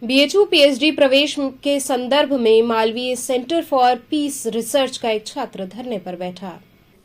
BHU PhD प्रवेश के संदर्भ में Malviya centre for Peace Research का एक छात्र धरने पर बैठा।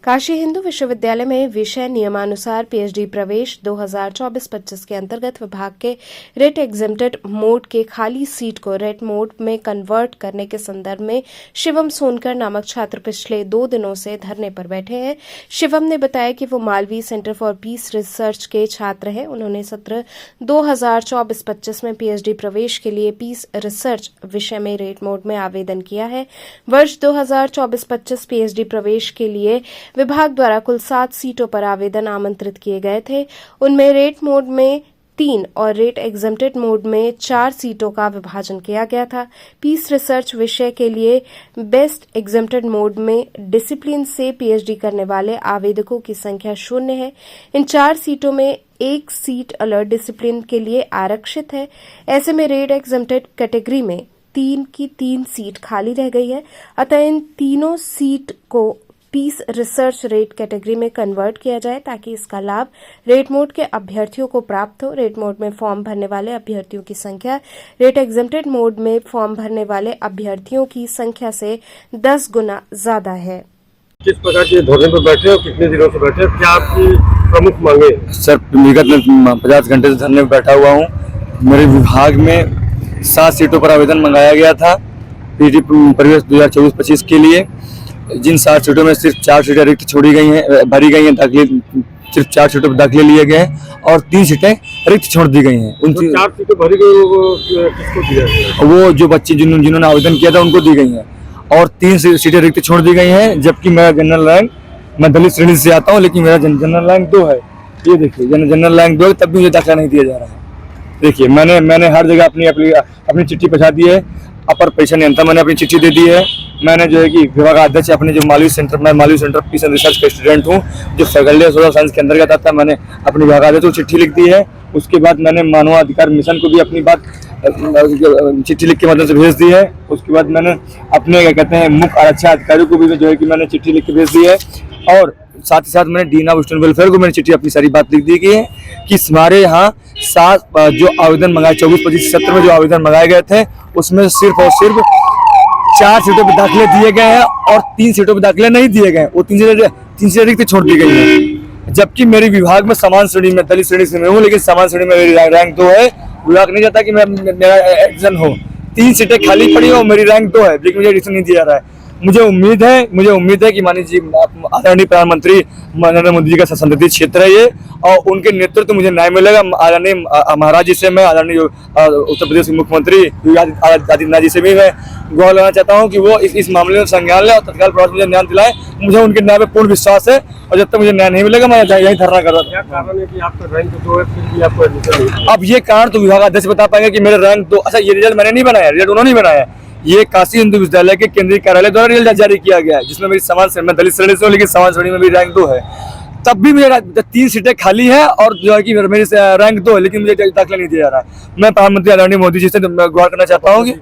काशी हिंदू विश्वविद्यालय में विषय नियमानुसार पीएचडी प्रवेश 2024-25 के अंतर्गत विभाग के रेट एग्जेम्प्टेड मोड के खाली सीट को रेट मोड में कन्वर्ट करने के संदर्भ में शिवम सोनकर नामक छात्र पिछले 2 दिनों से धरने पर बैठे हैं। शिवम ने बताया कि वो Malviya centre for Peace Research के छात्र हैं। उन्होंने सत्र 2024-25 में पीएचडी प्रवेश के लिए पीस रिसर्च विषय में रेट मोड में आवेदन किया है। वर्ष 2024-25 पीएचडी प्रवेश के लिए विभाग द्वारा कुल 7 सीटों पर आवेदन आमंत्रित किए गए थे। उनमें रेट मोड में 3 और रेट एग्जेम्प्टेड मोड में 4 सीटों का विभाजन किया गया था। पीस रिसर्च विषय के लिए बेस्ट एग्जेम्प्टेड मोड में डिसिप्लिन से पीएचडी करने वाले आवेदकों की संख्या 0 है। इन 4 सीटों में 1 सीट अलर्ट डिसिप्लिन के लिए आरक्षित है। ऐसे में रेट एग्जेम्प्टेड कैटेगरी में 3 की 3 सीट खाली रह गई है। अतः इन तीनों सीट को पीस रिसर्च रेट कैटेगरी में कन्वर्ट किया जाए ताकि इसका लाभ रेट मोड के अभ्यर्थियों को प्राप्त हो। रेट मोड में फॉर्म भरने वाले अभ्यर्थियों की संख्या रेट एग्जेम्प्टेड मोड में फॉर्म भरने वाले अभ्यर्थियों की संख्या से 10 गुना ज्यादा है। किस प्रकार के धरने पर बैठे हो, कितने दिनों से बैठे हो, क्या आपकी प्रमुख मांगे? सर, विगत में 50 घंटे से धरने पर बैठा हुआ हूँ। मेरे विभाग में 7 सीटों पर आवेदन मंगाया गया था पीटी प्रवेश 2024-25 के लिए। जिन 7 सीटों में सिर्फ 4 सीटें रिक्त छोड़ी गई हैं, भरी गई हैं, दाखिले सिर्फ 4 सीटों पर दाखिले लिए गए हैं और 3 सीटें रिक्त छोड़ दी गई हैं। उन 4 सीटें भरी गई वो किसको दिया गया? वो जो बच्चे जिन्होंने आवेदन किया था उनको दी गई हैं और 3 सीटें रिक्त छोड़ दी गई हैं। जबकि मेरा जनरल रैंक, मैं दलित श्रेणी से आता हूँ, लेकिन मेरा जनरल रैंक 2 है। ये देखिए, जनरल रैंक 2 है, तब भी मुझे दाखिला नहीं दिया जा रहा है। देखिए, मैंने हर जगह अपनी चिट्ठी पहुँचा दी है। अपर परीक्षा नियंत्रक मैंने अपनी चिट्ठी दे दी है। मैंने जो है कि विभागाध्यक्ष अपने जो Malviya centre peace and research का स्टूडेंट हूँ, जो फैकल्टी ऑफ सोशल साइंस के अंतर्गत आता है, मैंने अपने विभागाध्यक्ष को चिट्ठी लिख दी है। उसके बाद मैंने मानवाधिकार मिशन को भी अपनी बात चिट्ठी लिख के माध्यम से भेज दी है। उसके बाद मैंने अपने क्या कहते हैं मुख्य आरक्षण अधिकारियों को भी जो है कि मैंने चिट्ठी लिख के भेज दी है। और साथ ही साथ मैंने डीन ऑफ स्टूडेंट वेलफेयर को मैंने चिट्ठी अपनी सारी बात लिख दी है कि हमारे यहाँ 7 जो आवेदन मंगाए 24-25 सत्र में जो आवेदन मंगाए गए थे, उसमें सिर्फ और सिर्फ 4 सीटों पर दाखिले दिए गए हैं और 3 सीटों पर दाखिले नहीं दिए गए। वो 3 सीटें रिक्त छोड़ दी गई हैं। जबकि मेरे विभाग में समान श्रेणी में, दलित श्रेणी से मैं हूँ, लेकिन समान श्रेणी में मेरी रैंक 2 है। विभाग नहीं चाहता कि मेरा एडिशन हो। 3 सीटें खाली पड़ी और मेरी रैंक 2 है, लेकिन मुझे एडिशन नहीं दिया जा रहा है। मुझे उम्मीद है कि माननीय जी आदरणीय प्रधानमंत्री नरेंद्र मोदी जी का संसदीय क्षेत्र है ये, और उनके नेतृत्व मुझे न्याय मिलेगा। आदरणीय महाराज जी से मैं, आदरणीय उत्तर प्रदेश के मुख्यमंत्री योगी आदित्यनाथ जी से भी मैं गुहार लगाना चाहता हूँ कि वो इस मामले में संज्ञान ले और तत्काल प्रभाव मुझे न्याय दिलाए। मुझे उनके न्याय पे पूर्ण विश्वास है और जब तक मुझे न्याय नहीं मिलेगा मैं यही धरना कर रहा हूँ। क्या कारण है कि आपका रैंक 2 है, फिर भी आपको एडमिशन नहीं? अब ये कारण तो विभागाध्यक्ष बता पाएंगे कि मेरा रैंक 2। अच्छा, ये रिजल्ट मैंने नहीं बनाया, रिजल्ट उन्होंने ही बनाया। ये काशी हिंदू विश्वविद्यालय के केंद्रीय कार्यालय द्वारा रिजल्ट जारी किया गया है, जिसमें मेरी समान श्रेणी, मैं दलित श्रेणी से हूँ, लेकिन समान श्रेणी में भी रैंक 2 है। तब भी मेरा 3 सीटें खाली है और जो है कि मेरी रैंक 2 है, लेकिन मुझे दाखिला नहीं दिया जा रहा है। मैं प्रधानमंत्री आदरणीय मोदी जी से गुहार करना चाहता हूँ कि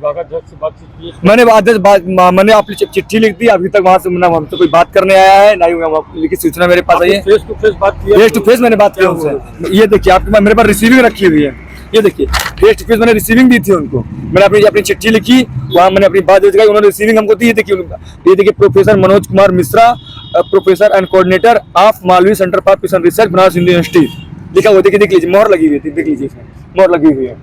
मैंने अपनी चिट्ठी लिख दी। अभी तक वहाँ से हमसे कोई बात करने आया है ना ही लिखित सूचना मेरे पास आई है। फेस टू फेस मैंने बात की उनसे। ये देखिए, आपके पास मेरे पास रिसीविंग रखी हुई है। ये देखिए, फेस टू फेस मैंने रिसीविंग दी थी उनको। मैंने अपनी चिट्ठी लिखी, वहाँ मैंने अपनी बात दिखाई, उन्होंने रिसीविंग हमको दी। ये देखिए professor Manoj Kumar Mishra, professor and coordinator of Malviya centre for piece and research, Banaras Hindu university, लिखा हुआ। देखिए, देख लीजिए, मोहर लगी हुई थी, देख लीजिए, मोहर लगी हुई है।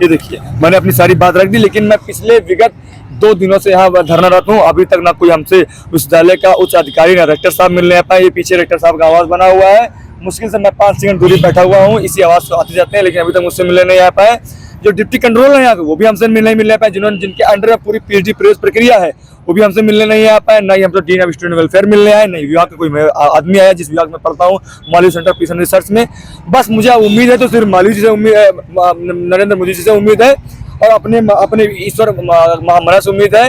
ये देखिए, मैंने अपनी सारी बात रख दी। लेकिन मैं पिछले विगत 2 दिनों से यहाँ धरनारत हूँ। अभी तक ना कोई हमसे विश्वविद्यालय का उच्च अधिकारी ना रेक्टर साहब मिलने आ पाए। ये पीछे रेक्टर साहब का आवास बना हुआ है, मुश्किल से मैं 5 सेकंड दूरी बैठा हुआ हूँ, इसी आवाज से आते जाते हैं, लेकिन अभी तक मुझसे मिलने नहीं आ पाए। जो डिप्टी कंट्रोलर है यहाँ के, वो भी हमसे नहीं मिलने पाए, जिनके अंडर में पूरी पीएचडी प्रवेश प्रक्रिया है, वो भी हमसे मिलने नहीं आ पाए। ना ही हम तो डीन ऑफ स्टूडेंट वेलफेयर मिलने आए, नहीं विभाग का कोई आदमी आया जिस विभाग में पढ़ता हूँ, Malviya centre peace and research में। बस मुझे उम्मीद है तो सिर्फ मालवीय जी से उम्मीद है, नरेंद्र मोदी जी से उम्मीद है और अपने ईश्वर महामना से उम्मीद है,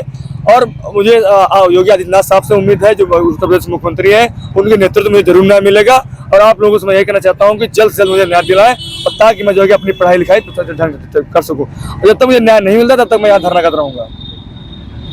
और मुझे योगी आदित्यनाथ साहब से उम्मीद है, जो उत्तर प्रदेश मुख्यमंत्री हैं। उनके नेतृत्व में जरूर न्याय मिलेगा। और आप लोगों से मैं यही कहना चाहता हूँ कि जल्द से जल्द मुझे न्याय दिलाएं, और ताकि मैं जो है अपनी पढ़ाई लिखाई कर सकूँ। जब तक मुझे न्याय नहीं मिलता तब तक मैं यहाँ धरना करता रहूँगा।